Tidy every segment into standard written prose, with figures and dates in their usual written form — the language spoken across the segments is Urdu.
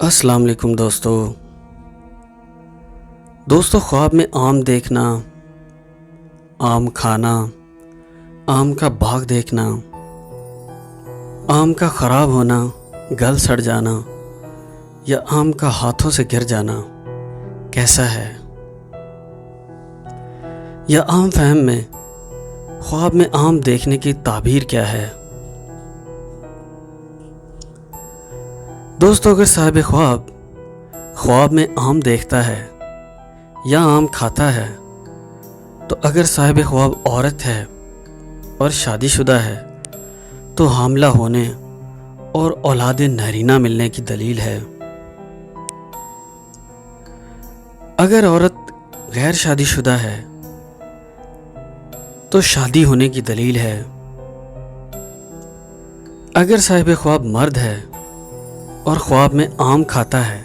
السلام علیکم دوستو خواب میں آم دیکھنا، آم کھانا، آم کا باغ دیکھنا، آم کا خراب ہونا، گل سڑ جانا یا آم کا ہاتھوں سے گر جانا کیسا ہے؟ یا عام فہم میں خواب میں آم دیکھنے کی تعبیر کیا ہے؟ دوستو اگر صاحب خواب میں آم دیکھتا ہے یا آم کھاتا ہے تو اگر صاحب خواب عورت ہے اور شادی شدہ ہے تو حاملہ ہونے اور اولاد نرینہ ملنے کی دلیل ہے۔ اگر عورت غیر شادی شدہ ہے تو شادی ہونے کی دلیل ہے۔ اگر صاحب خواب مرد ہے اور خواب میں آم کھاتا ہے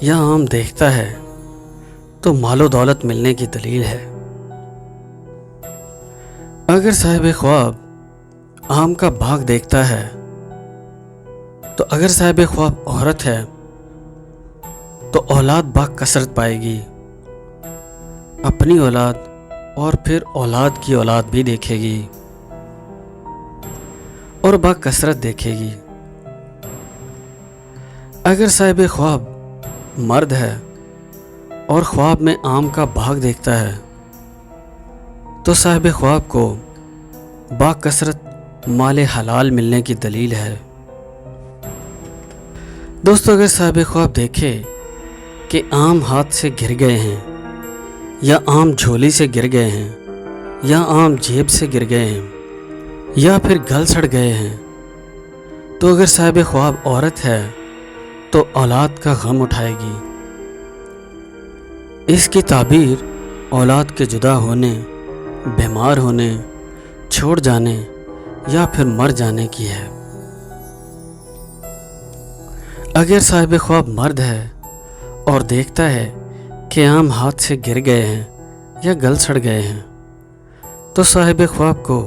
یا آم دیکھتا ہے تو مال و دولت ملنے کی دلیل ہے۔ اگر صاحب خواب آم کا باغ دیکھتا ہے تو اگر صاحب خواب عورت ہے تو اولاد با کثرت پائے گی، اپنی اولاد اور پھر اولاد کی اولاد بھی دیکھے گی اور با کثرت دیکھے گی۔ اگر صاحب خواب مرد ہے اور خواب میں آم کا باغ دیکھتا ہے تو صاحب خواب کو با کثرت مال حلال ملنے کی دلیل ہے۔ دوستو اگر صاحب خواب دیکھے کہ آم ہاتھ سے گر گئے ہیں یا آم جھولی سے گر گئے ہیں یا آم جیب سے گر گئے ہیں یا پھر گل سڑ گئے ہیں تو اگر صاحب خواب عورت ہے تو اولاد کا غم اٹھائے گی۔ اس کی تعبیر اولاد کے جدا ہونے، بیمار ہونے، چھوڑ جانے یا پھر مر جانے کی ہے۔ اگر صاحب خواب مرد ہے اور دیکھتا ہے کہ آم ہاتھ سے گر گئے ہیں یا گل سڑ گئے ہیں تو صاحب خواب کو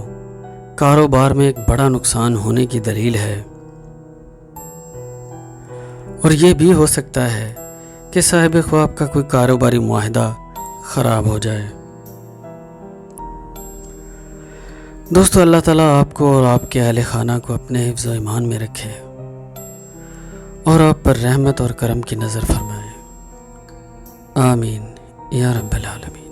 کاروبار میں ایک بڑا نقصان ہونے کی دلیل ہے، اور یہ بھی ہو سکتا ہے کہ صاحب خواب کا کوئی کاروباری معاہدہ خراب ہو جائے۔ دوستو اللہ تعالیٰ آپ کو اور آپ کے اہل خانہ کو اپنے حفظ و ایمان میں رکھے اور آپ پر رحمت اور کرم کی نظر فرمائے، آمین یا رب العالمین۔